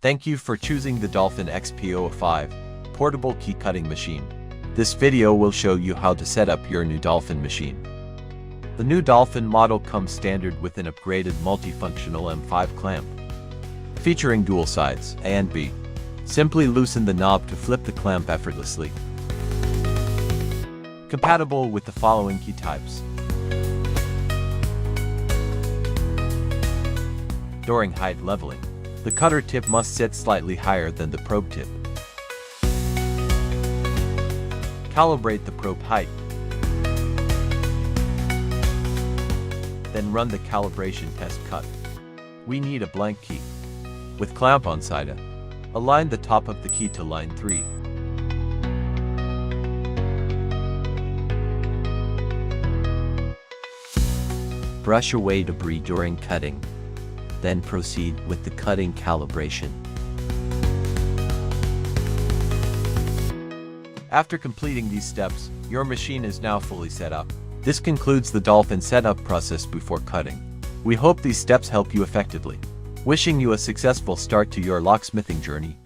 Thank you for choosing the Dolphin XP-005 portable key cutting machine. This video will show you how to set up your new Dolphin machine. The new Dolphin model comes standard with an upgraded multifunctional M5 clamp, featuring dual sides A and B. Simply loosen the knob to flip the clamp effortlessly. Compatible with the following key types. During height leveling, the cutter tip must sit slightly higher than the probe tip. Calibrate the probe height. Then run the calibration test cut. We need a blank key. With clamp on side A, align the top of the key to line 3. Brush away debris during cutting. Then proceed with the cutting calibration. After completing these steps, your machine is now fully set up. This concludes the Dolphin setup process before cutting. We hope these steps help you effectively. Wishing you a successful start to your locksmithing journey.